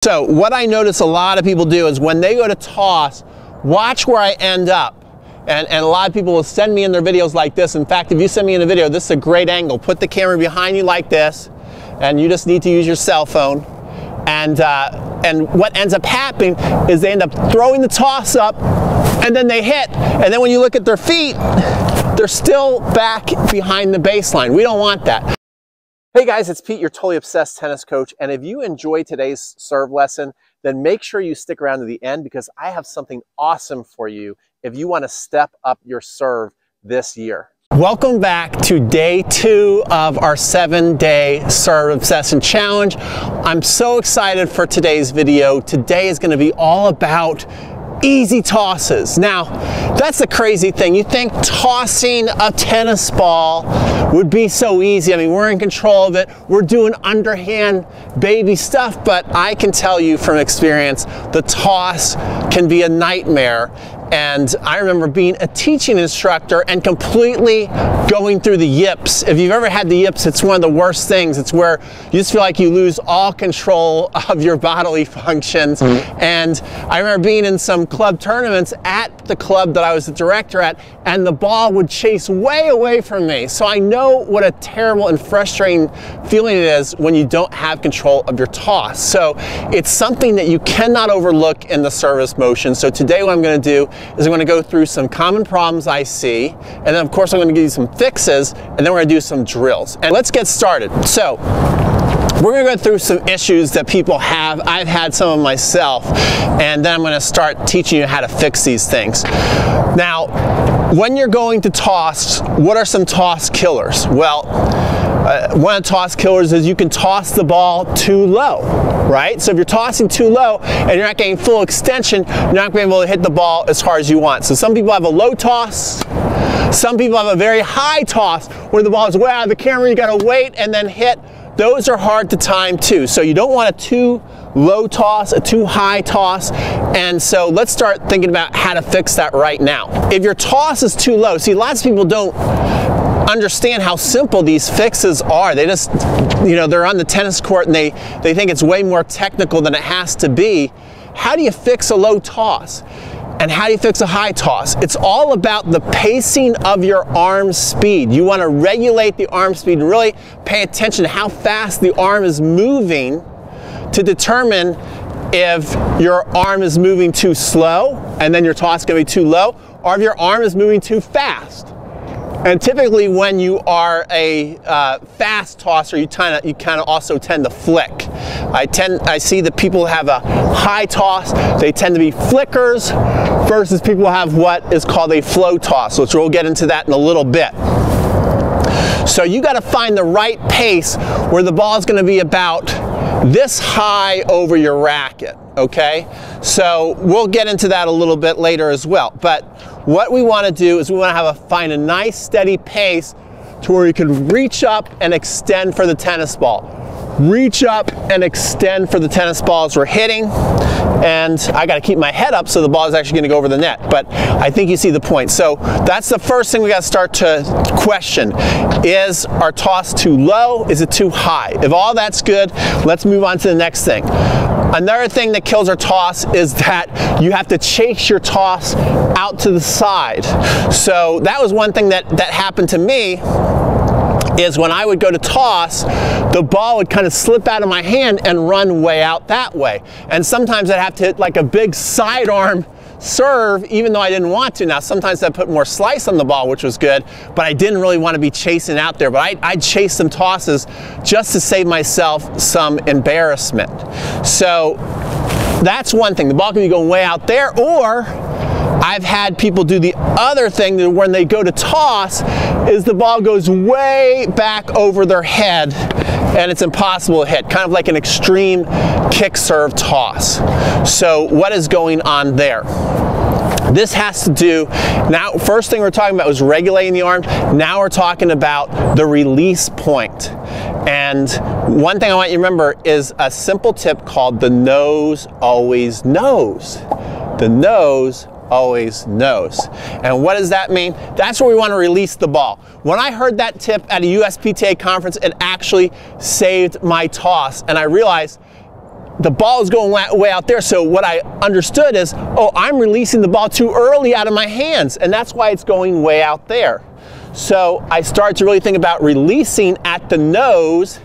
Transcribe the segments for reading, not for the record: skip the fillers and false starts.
So what I notice a lot of people do is when they go to toss, watch where I end up. And a lot of people will send me in their videos like this. In fact, if you send me in a video, this is a great angle. Put the camera behind you like this, and you just need to use your cell phone. And what ends up happening is they end up throwing the toss up, and then they hit. And then when you look at their feet, they're still back behind the baseline. We don't want that. Hey guys, it's Pete, your Totally Obsessed tennis coach, and if you enjoyed today's serve lesson, then make sure you stick around to the end because I have something awesome for you if you want to step up your serve this year. Welcome back to day 2 of our 7-day Serve Obsession Challenge. I'm so excited for today's video. Today is going to be all about easy tosses. Now, that's the crazy thing. You think tossing a tennis ball would be so easy. I mean, we're in control of it. We're doing underhand baby stuff, but I can tell you from experience, the toss can be a nightmare. And I remember being a teaching instructor and completely going through the yips. If you've ever had the yips, it's one of the worst things. It's where you just feel like you lose all control of your bodily functions. And I remember being in some club tournaments at the club that I was the director at, and the ball would chase way away from me. So I know what a terrible and frustrating feeling it is when you don't have control of your toss. So it's something that you cannot overlook in the service motion. So today what I'm going to do is I'm going to go through some common problems I see, and then of course I'm going to give you some fixes, and then we're going to do some drills. And let's get started. So we're going to go through some issues that people have. I've had some of myself, and then I'm going to start teaching you how to fix these things. Now, when you're going to toss, what are some toss killers? Well, one of the toss killers is you can toss the ball too low, right? So if you're tossing too low and you're not getting full extension, you're not going to be able to hit the ball as hard as you want. So some people have a low toss. Some people have a very high toss where the ball is way out of the camera, you got to wait and then hit. Those are hard to time too. So you don't want a too low toss, a too high toss. And so let's start thinking about how to fix that right now. If your toss is too low, see, lots of people don't understand how simple these fixes are. They just, you know, they're on the tennis court and they think it's way more technical than it has to be. How do you fix a low toss? And how do you fix a high toss? It's all about the pacing of your arm speed. You want to regulate the arm speed and really pay attention to how fast the arm is moving to determine if your arm is moving too slow and then your toss is going to be too low, or if your arm is moving too fast. And typically when you are a fast tosser, you kind of also tend to flick. I see that people have a high toss, they tend to be flickers, versus people have what is called a flow toss, which we'll get into that in a little bit. So you got to find the right pace where the ball is going to be about this high over your racket, okay? So we'll get into that a little bit later as well. But what we want to do is we want to find a nice steady pace to where you can reach up and extend for the tennis ball. Reach up and extend for the tennis ball as we're hitting. And I got to keep my head up so the ball is actually going to go over the net. But I think you see the point. So that's the first thing we got to start to question. Is our toss too low? Is it too high? If all that's good, let's move on to the next thing. Another thing that kills our toss is that you have to chase your toss out to the side. So that was one thing that happened to me, is when I would go to toss, the ball would kind of slip out of my hand and run way out that way. And sometimes I'd have to hit like a big sidearm serve, even though I didn't want to. Now, sometimes I put more slice on the ball, which was good, but I didn't really want to be chasing out there. But I'd chase some tosses just to save myself some embarrassment. So that's one thing. The ball can be going way out there, or I've had people do the other thing that when they go to toss is the ball goes way back over their head and it's impossible to hit, kind of like an extreme kick serve toss. So what is going on there? This has to do, now first thing we're talking about was regulating the arm. Now we're talking about the release point. And one thing I want you to remember is a simple tip called the nose always knows. The nose always knows. And what does that mean? That's where we want to release the ball. When I heard that tip at a USPTA conference, it actually saved my toss. And I realized the ball is going way out there. So what I understood is, oh, I'm releasing the ball too early out of my hands, and that's why it's going way out there. So I started to really think about releasing at the nose,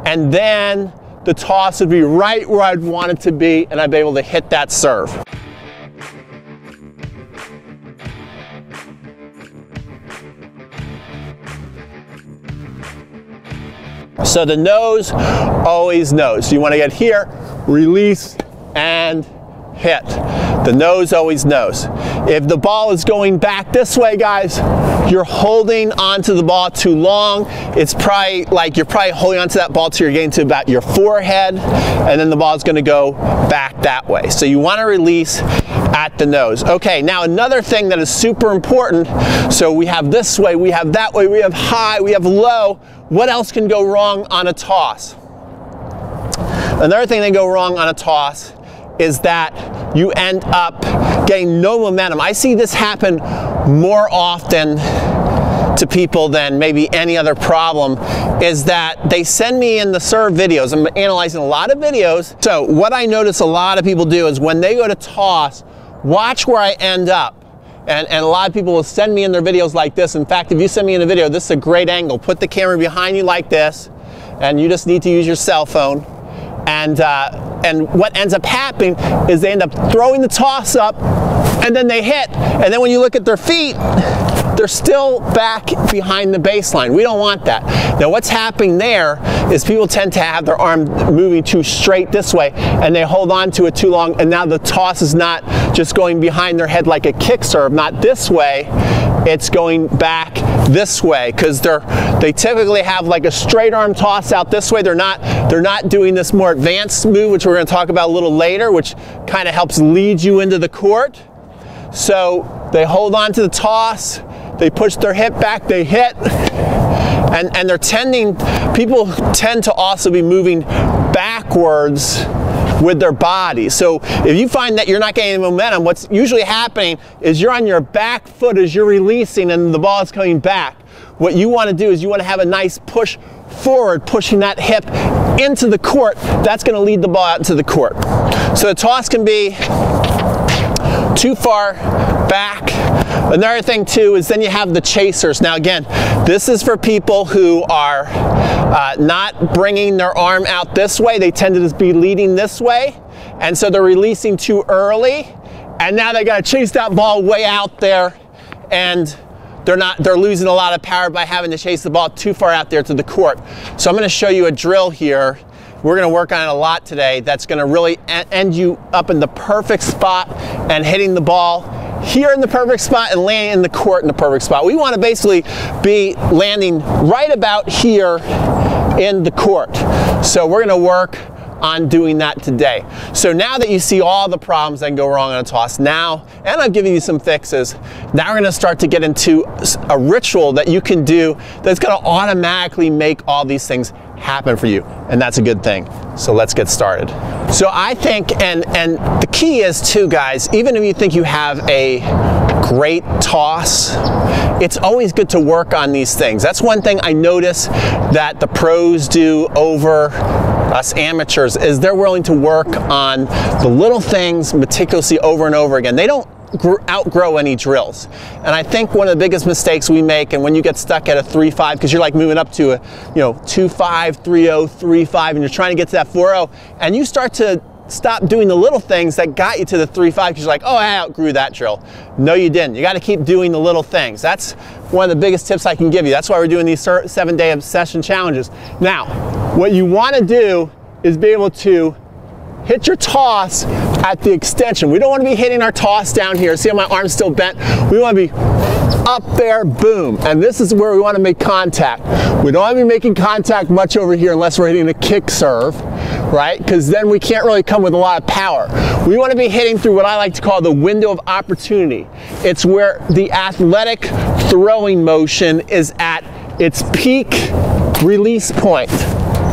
and then the toss would be right where I'd want it to be, and I'd be able to hit that serve. So the nose always knows. So you want to get here, release, and hit. The nose always knows. If the ball is going back this way, guys, you're holding onto the ball too long. It's probably like you're probably holding onto that ball till you're getting to about your forehead, and then the ball is going to go back that way. So you want to release at the nose. Okay, now another thing that is super important. So we have this way, we have that way, we have high, we have low. What else can go wrong on a toss? Another thing that can go wrong on a toss is that you end up getting no momentum. I see this happen more often to people than maybe any other problem, is that they send me in the serve videos. I'm analyzing a lot of videos. So what I notice a lot of people do is when they go to toss, watch where I end up. And a lot of people will send me in their videos like this. In fact, if you send me in a video, this is a great angle. Put the camera behind you like this, and you just need to use your cell phone. And what ends up happening is they end up throwing the toss up, and then they hit. And then when you look at their feet, they're still back behind the baseline. We don't want that. Now what's happening there is people tend to have their arm moving too straight this way, and they hold on to it too long, and now the toss is not just going behind their head like a kick serve, not this way, it's going back this way, because they typically have like a straight arm toss out this way. They're not doing this more advanced move, which we're going to talk about a little later, which kind of helps lead you into the court. So they hold on to the toss, they push their hip back, they hit, and people tend to also be moving backwards with their body. So if you find that you're not getting momentum, what's usually happening is you're on your back foot as you're releasing and the ball is coming back. What you want to do is you want to have a nice push forward, pushing that hip into the court. That's going to lead the ball out into the court. So the toss can be too far back. Another thing too is then you have the chasers. Now again, this is for people who are not bringing their arm out this way. They tend to just be leading this way, and so they're releasing too early, and now they got to chase that ball way out there, and they're losing a lot of power by having to chase the ball too far out there to the court. So I'm going to show you a drill here. We're going to work on it a lot today. That's going to really end you up in the perfect spot and hitting the ball here in the perfect spot and landing in the court in the perfect spot. We want to basically be landing right about here in the court. So we're going to work on doing that today. So now that you see all the problems that can go wrong on a toss now, and I've given you some fixes, now we're going to start to get into a ritual that you can do that's going to automatically make all these things happen for you, and that's a good thing. So let's get started. So I think, and the key is too, guys, even if you think you have a great toss, it's always good to work on these things. That's one thing I notice that the pros do over us amateurs, is they're willing to work on the little things meticulously over and over again. They don't outgrow any drills. And I think one of the biggest mistakes we make, and when you get stuck at a 3-5, because you're like moving up to a 2-5, 3-0, 3-5, and you're trying to get to that 4-0, and you start to stop doing the little things that got you to the 3-5 because you're like, oh, I outgrew that drill. No, you didn't. You got to keep doing the little things. That's one of the biggest tips I can give you. That's why we're doing these 7-day obsession challenges. Now, what you want to do is be able to hit your toss at the extension. We don't want to be hitting our toss down here. See how my arm's still bent? We want to be up there, boom. And this is where we want to make contact. We don't want to be making contact much over here unless we're hitting a kick serve, right? Because then we can't really come with a lot of power. We want to be hitting through what I like to call the window of opportunity. It's where the athletic throwing motion is at its peak release point.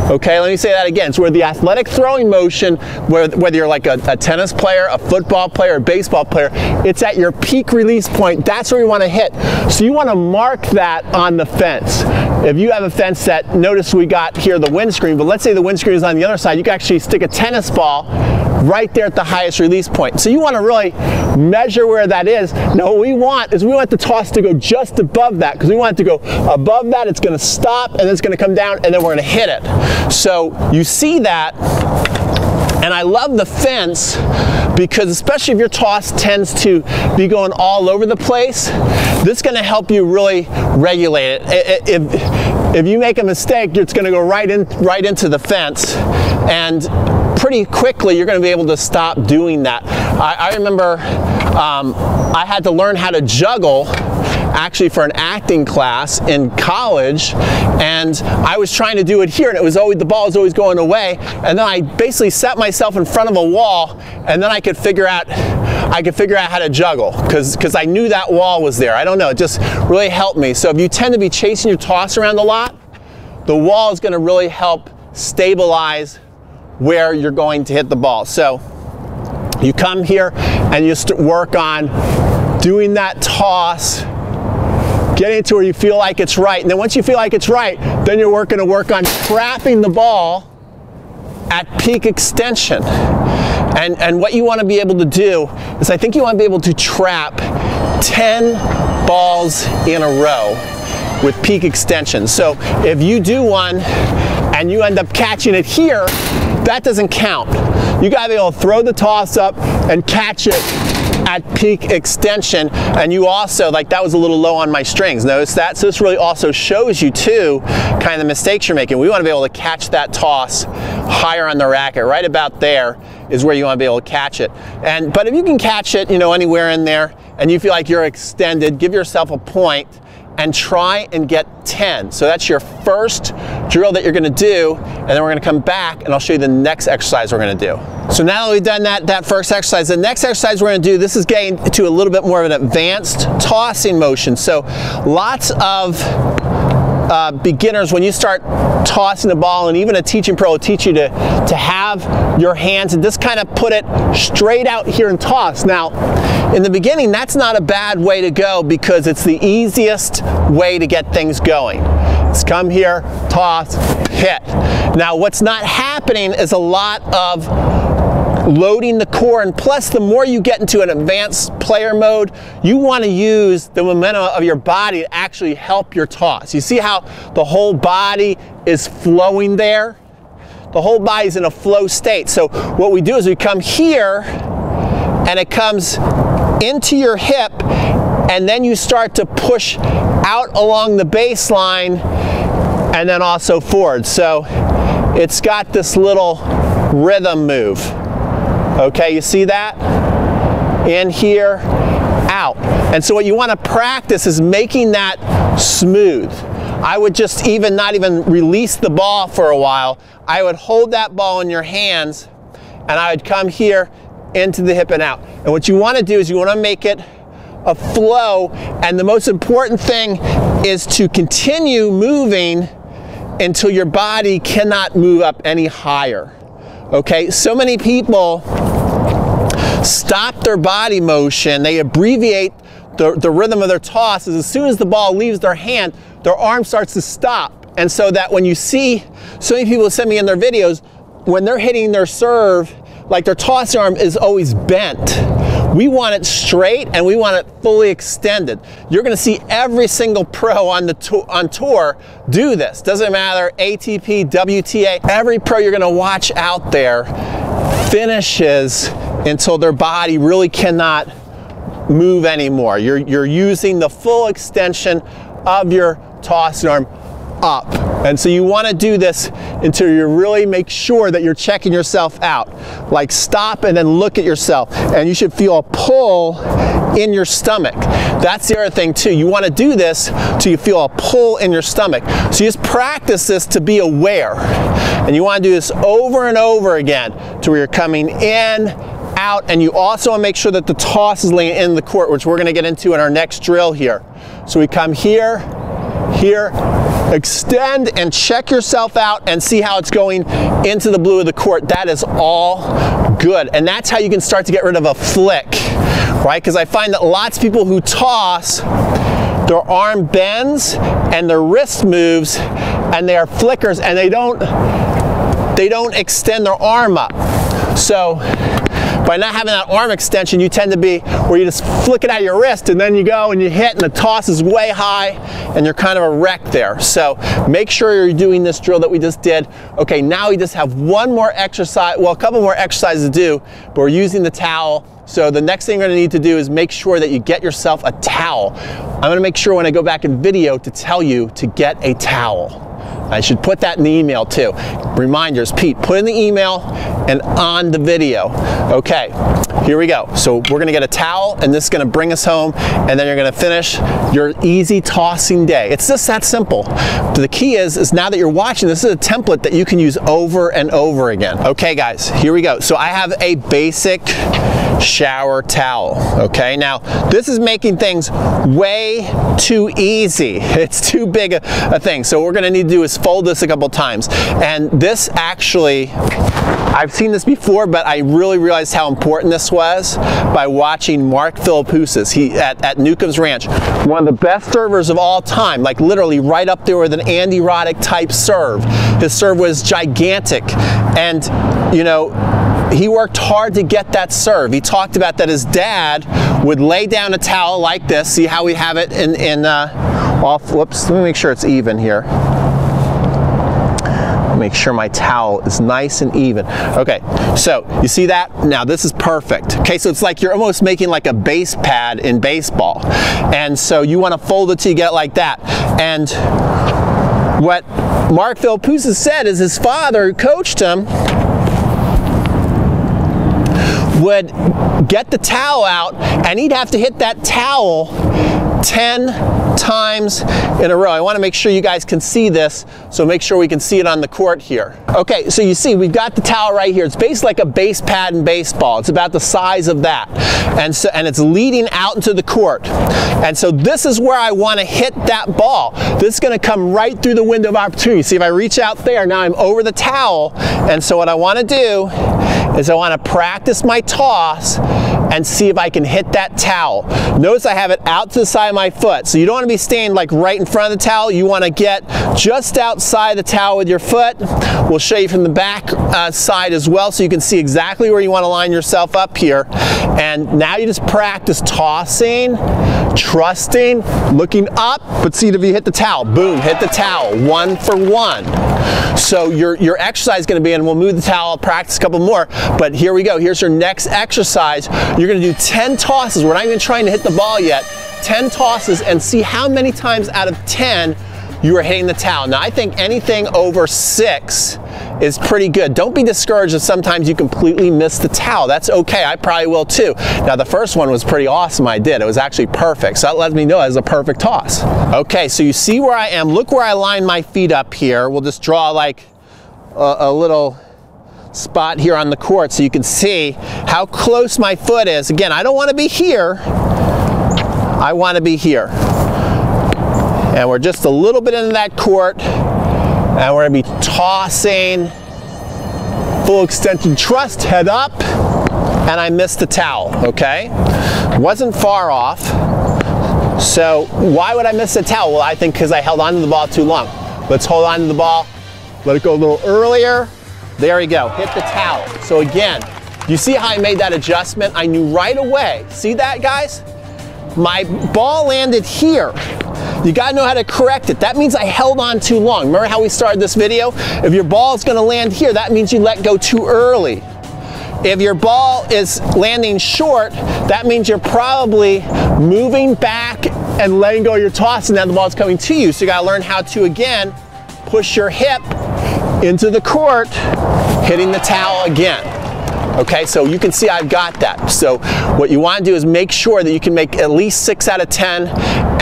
Okay, let me say that again. It's where the athletic throwing motion, whether you're like a tennis player, a football player, a baseball player, it's at your peak release point. That's where you want to hit. So you want to mark that on the fence. if you have a fence set, notice we got here the windscreen, but let's say the windscreen is on the other side, you can actually stick a tennis ball right there at the highest release point. So you want to really measure where that is. Now what we want is we want the toss to go just above that, because we want it to go above that, it's going to stop, and then it's going to come down, and then we're going to hit it. So you see that, and I love the fence because especially if your toss tends to be going all over the place, this is going to help you really regulate it. If you make a mistake, it's going to go right into the fence, and pretty quickly you're going to be able to stop doing that. I remember I had to learn how to juggle actually for an acting class in college, and I was trying to do it here, and it was always, the ball was always going away, and then I basically set myself in front of a wall, and then I could figure out how to juggle because I knew that wall was there. I don't know, it just really helped me. So if you tend to be chasing your toss around a lot, the wall is going to really help stabilize where you're going to hit the ball. So you come here and you work on doing that toss, getting it to where you feel like it's right, and then once you feel like it's right, then you're going to work on trapping the ball at peak extension. And what you want to be able to do is, I think you want to be able to trap 10 balls in a row with peak extension. So if you do one and you end up catching it here, that doesn't count. You got to be able to throw the toss up and catch it at peak extension. And you also, like, that was a little low on my strings. Notice that? So this really also shows you too kind of the mistakes you're making. We want to be able to catch that toss higher on the racket. Right about there is where you want to be able to catch it. But if you can catch it, you know, anywhere in there, and you feel like you're extended, give yourself a point and try and get 10. So that's your first drill that you're going to do, and then we're going to come back and I'll show you the next exercise we're going to do. So now that we've done that first exercise, the next exercise we're going to do, this is getting to a little bit more of an advanced tossing motion. So lots of beginners, when you start tossing the ball, and even a teaching pro will teach you to have your hands and just kind of put it straight out here and toss. Now, in the beginning, that's not a bad way to go because it's the easiest way to get things going. Just come here, toss, hit. Now, what's not happening is a lot of loading the core, and plus the more you get into an advanced player mode, you want to use the momentum of your body to actually help your toss. You see how the whole body is flowing there? The whole body's in a flow state. So what we do is we come here and it comes into your hip, and then you start to push out along the baseline and then also forward. So it's got this little rhythm move. Okay, you see that? In here, out. And so what you want to practice is making that smooth. I would just not even release the ball for a while. I would hold that ball in your hands and I would come here into the hip and out. And what you want to do is you want to make it a flow, and the most important thing is to continue moving until your body cannot move up any higher. Okay, so many people stop their body motion, they abbreviate the rhythm of their toss as soon as the ball leaves their hand, their arm starts to stop. And so that when you see, so many people send me in their videos, when they're hitting their serve, like their toss arm is always bent. We want it straight and we want it fully extended. You're going to see every single pro on tour do this. Doesn't matter, ATP, WTA, every pro you're going to watch out there finishes until their body really cannot move anymore. You're using the full extension of your toss arm up. And so you want to do this until you really make sure that you're checking yourself out. Like stop and then look at yourself. And you should feel a pull in your stomach. That's the other thing too. You want to do this till you feel a pull in your stomach. So you just practice this to be aware. And you want to do this over and over again to where you're coming in, out, and you also want to make sure that the toss is laying in the court, which we're going to get into in our next drill here. So we come here, here, extend and check yourself out and see how it's going into the blue of the court. That is all good. And that's how you can start to get rid of a flick, right? Because I find that lots of people who toss, their arm bends and their wrist moves, and they are flickers, and they don't extend their arm up. So by not having that arm extension, you tend to be where you just flick it out of your wrist, and then you go and you hit, and the toss is way high, and you're kind of a wreck there. So make sure you're doing this drill that we just did. Okay, now we just have one more exercise, well, a couple more exercises to do, but we're using the towel. So the next thing you're gonna need to do is make sure that you get yourself a towel. I'm gonna make sure when I go back in video to tell you to get a towel. I should put that in the email too. Reminders, Pete, put in the email and on the video. Okay, here we go. So we're gonna get a towel, and this is gonna bring us home, and then you're gonna finish your easy tossing day. It's just that simple. But the key is now that you're watching, this is a template that you can use over and over again. Okay guys, here we go. So I have a basic shower towel, okay? Now, this is making things way too easy. It's too big a thing. So what we're gonna need to do is fold this a couple times. And this actually, I've seen this before, but I really realized how important this was by watching Mark Philippoussis. He at Newcomb's Ranch, one of the best servers of all time, like literally right up there with an Andy Roddick type serve. His serve was gigantic, and you know, he worked hard to get that serve. He talked about that his dad would lay down a towel like this. See how we have it whoops, let me make sure it's even here. Make sure my towel is nice and even. Okay, so you see that? Now this is perfect. Okay, so it's like you're almost making like a base pad in baseball. And so you want to fold it till you get like that. And what Mark Philippoussis said is his father, who coached him, would get the towel out, and he'd have to hit that towel 10 times in a row. I want to make sure you guys can see this, so make sure we can see it on the court here. Okay, so you see we've got the towel right here. It's basically like a base pad in baseball. It's about the size of that, and it's leading out into the court. And so this is where I want to hit that ball. This is going to come right through the window of opportunity. See, if I reach out there, now I'm over the towel, and so what I want to do is I want to practice my toss and see if I can hit that towel. Notice I have it out to the side of my foot. So you don't want to be staying like right in front of the towel. You want to get just outside the towel with your foot. We'll show you from the back side as well, so you can see exactly where you want to line yourself up here. And now you just practice tossing, trusting, looking up, but see if you hit the towel. Boom, hit the towel, 1 for 1. So your exercise is going to be, and we'll move the towel, practice a couple more, but here we go. Here's your next exercise. You're going to do 10 tosses. We're not even trying to hit the ball yet. 10 tosses, and see how many times out of 10 you are hitting the towel. Now I think anything over 6 is pretty good. Don't be discouraged if sometimes you completely miss the towel. That's okay, I probably will too. Now the first one was pretty awesome, I did. It was actually perfect, so that lets me know it was a perfect toss. Okay, so you see where I am. Look where I line my feet up here. We'll just draw like a little spot here on the court so you can see how close my foot is. Again, I don't want to be here. I want to be here. And we're just a little bit into that court, and we're going to be tossing, full extension trust, head up, and I missed the towel, okay? Wasn't far off. So why would I miss the towel? Well, I think because I held on to the ball too long. Let's hold on to the ball, let it go a little earlier. There we go, hit the towel. So again, you see how I made that adjustment? I knew right away. See that, guys? My ball landed here. You gotta know how to correct it. That means I held on too long. Remember how we started this video? If your ball is gonna land here, that means you let go too early. If your ball is landing short, that means you're probably moving back and letting go of your toss, and now the ball's coming to you. So you gotta learn how to, again, push your hip into the court, hitting the towel again. Okay, so you can see I've got that. So what you want to do is make sure that you can make at least 6 out of 10,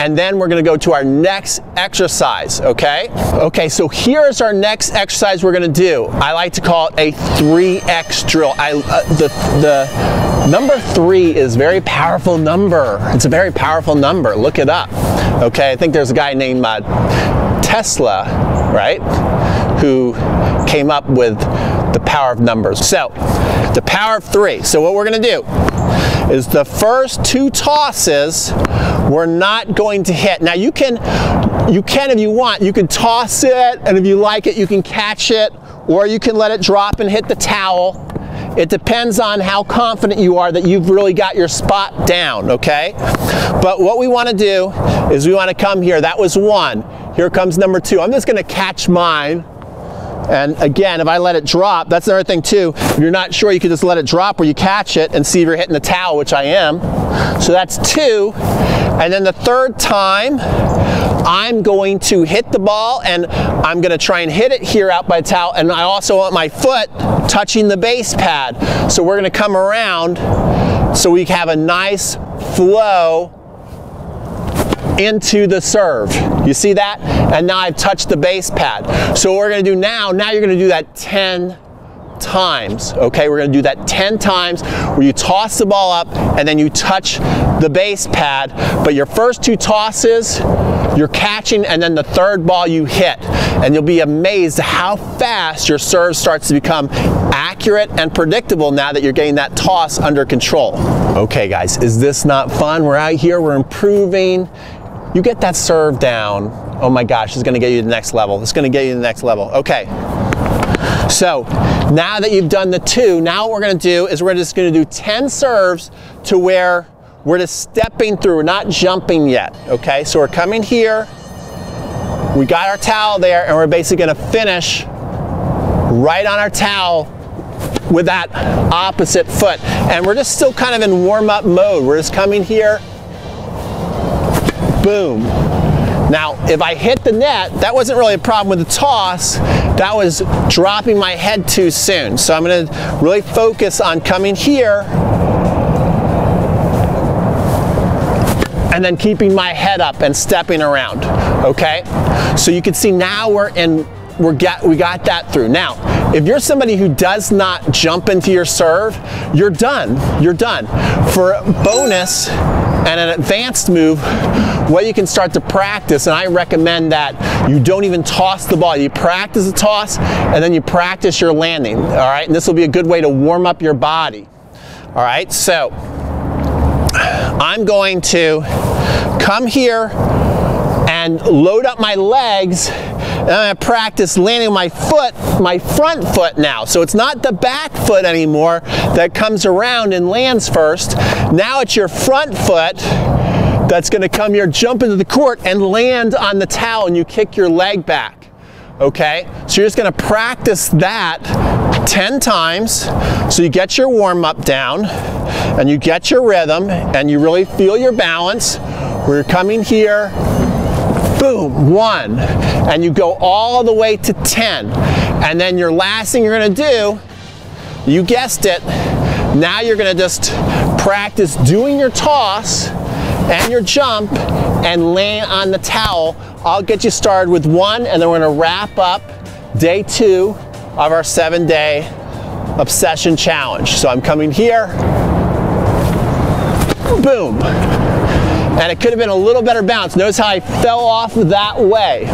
and then we're going to go to our next exercise, okay? Okay, so here's our next exercise we're going to do. I like to call it a 3X drill. The number 3 is a very powerful number. It's a very powerful number. Look it up. Okay, I think there's a guy named Tesla, right, who came up with the power of numbers. So, the power of 3. So what we're gonna do is the first 2 tosses we're not going to hit. Now you can if you want, you can toss it, and if you like it, you can catch it, or you can let it drop and hit the towel. It depends on how confident you are that you've really got your spot down, okay? But what we want to do is we want to come here. That was 1. Here comes number 2. I'm just going to catch mine. And again, if I let it drop, that's another thing too. If you're not sure, you can just let it drop where you catch it and see if you're hitting the towel, which I am. So that's 2. And then the 3rd time, I'm going to hit the ball, and I'm going to try and hit it here out by the towel, and I also want my foot touching the base pad. So we're going to come around so we have a nice flow into the serve. You see that? And now I've touched the base pad. So what we're going to do now you're going to do that 10 times, okay? We're going to do that 10 times where you toss the ball up and then you touch the base pad, but your first 2 tosses you're catching, and then the 3rd ball you hit, and you'll be amazed how fast your serve starts to become accurate and predictable now that you're getting that toss under control. Okay guys, is this not fun? We're out here, we're improving. You get that serve down, oh my gosh, it's going to get you to the next level. It's going to get you to the next level. Okay. So now that you've done the 2, now what we're going to do is we're just going to do 10 serves to where we're just stepping through, we're not jumping yet, okay? So we're coming here, we got our towel there, and we're basically going to finish right on our towel with that opposite foot. And we're just still kind of in warm-up mode. We're just coming here, boom. Now, if I hit the net, that wasn't really a problem with the toss. That was dropping my head too soon. So I'm going to really focus on coming here and then keeping my head up and stepping around, okay? So you can see now we got that through. Now, if you're somebody who does not jump into your serve, you're done. You're done. For a bonus and an advanced move, what you can start to practice, and I recommend that you don't even toss the ball. You practice the toss, and then you practice your landing, all right? And this will be a good way to warm up your body, all right? So I'm going to come here and load up my legs, and I'm going to practice landing my foot, my front foot now. So it's not the back foot anymore that comes around and lands first. Now it's your front foot that's going to come here, jump into the court, and land on the towel, and you kick your leg back. Okay? So you're just going to practice that 10 times so you get your warm-up down and you get your rhythm and you really feel your balance. We're coming here, boom, 1, and you go all the way to 10. And then your last thing you're going to do, you guessed it, now you're going to just practice doing your toss and your jump and laying on the towel. I'll get you started with 1, and then we're going to wrap up day 2 of our 7-day obsession challenge. So I'm coming here, boom. And it could have been a little better bounce. Notice how I fell off that way.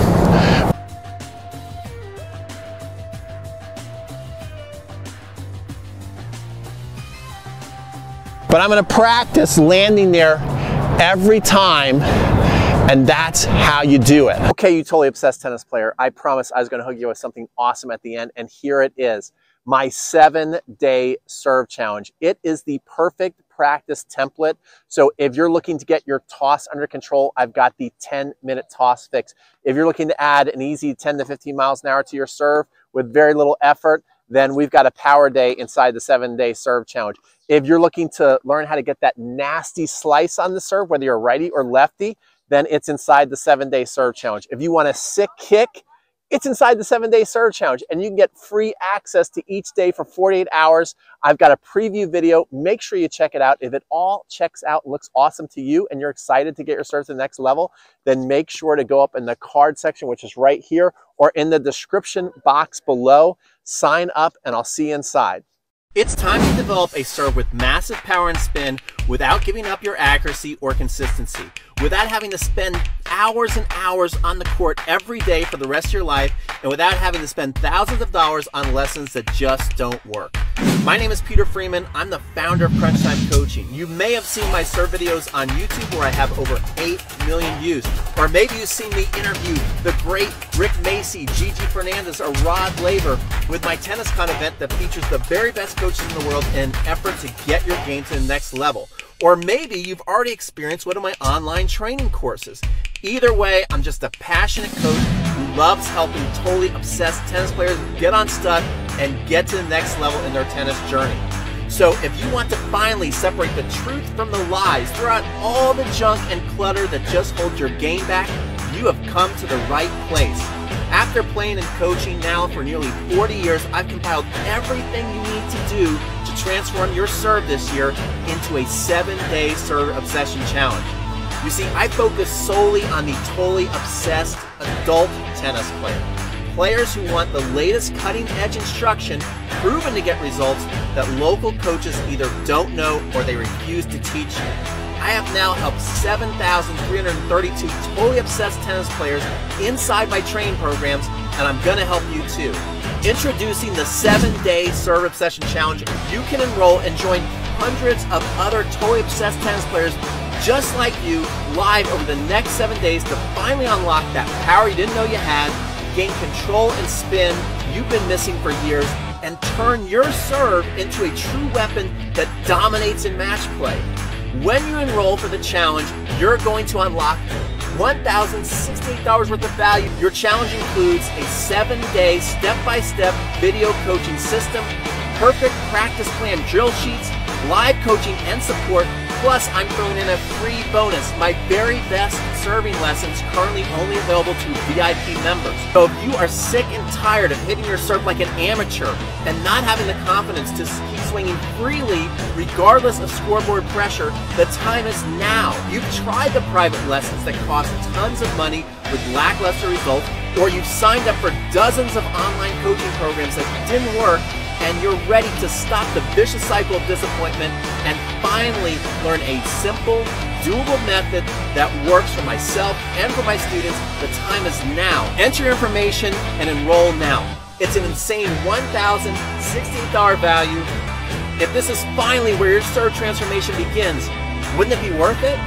But I'm going to practice landing there every time, and that's how you do it. Okay, you totally obsessed tennis player. I promised I was going to hook you with something awesome at the end, and here it is. My 7-day serve challenge. It is the perfect practice template. So if you're looking to get your toss under control, I've got the 10-minute toss fix. If you're looking to add an easy 10 to 15 miles an hour to your serve with very little effort, then we've got a power day inside the 7-day serve challenge. If you're looking to learn how to get that nasty slice on the serve, whether you're righty or lefty, then it's inside the 7-day serve challenge. If you want a sick kick, it's inside the 7-day serve challenge, and you can get free access to each day for 48 hours. I've got a preview video. Make sure you check it out. If it all checks out and looks awesome to you and you're excited to get your serve to the next level, then make sure to go up in the card section, which is right here, or in the description box below. Sign up, and I'll see you inside. It's time to develop a serve with massive power and spin without giving up your accuracy or consistency. without having to spend hours and hours on the court every day for the rest of your life, and without having to spend thousands of dollars on lessons that just don't work. My name is Peter Freeman. I'm the founder of Crunch Time Coaching. You may have seen my serve videos on YouTube where I have over 8 million views. Or maybe you've seen me interview the great Rick Macci, Gigi Fernandez, or Rod Laver with my TennisCon event that features the very best coaches in the world in an effort to get your game to the next level. Or maybe you've already experienced one of my online training courses. Either way, I'm just a passionate coach who loves helping totally obsessed tennis players get unstuck and get to the next level in their tennis journey. So if you want to finally separate the truth from the lies, throw out all the junk and clutter that just holds your game back, you have come to the right place. After playing and coaching now for nearly 40 years, I've compiled everything you need to do to transform your serve this year into a 7-day serve obsession challenge. You see, I focus solely on the totally obsessed adult tennis player. Players who want the latest cutting-edge instruction proven to get results that local coaches either don't know or they refuse to teach you. I have now helped 7,332 totally obsessed tennis players inside my training programs, and I'm going to help you too. Introducing the 7-Day Serve Obsession Challenge, you can enroll and join hundreds of other totally obsessed tennis players just like you live over the next 7 days to finally unlock that power you didn't know you had, gain control and spin you've been missing for years, and turn your serve into a true weapon that dominates in match play. When you enroll for the challenge, you're going to unlock $1,068 worth of value. Your challenge includes a 7-day step-by-step video coaching system, perfect practice plan drill sheets, live coaching and support, plus I'm throwing in a free bonus, my very best serving lessons currently only available to VIP members. So if you are sick and tired of hitting your serve like an amateur and not having the confidence to keep swinging freely regardless of scoreboard pressure, the time is now. You've tried the private lessons that cost tons of money with lackluster results, or you've signed up for dozens of online coaching programs that didn't work, and you're ready to stop the vicious cycle of disappointment and finally learn a simple, doable method that works for myself and for my students. The time is now. Enter your information and enroll now. It's an insane $1,068 value. If this is finally where your serve transformation begins, wouldn't it be worth it?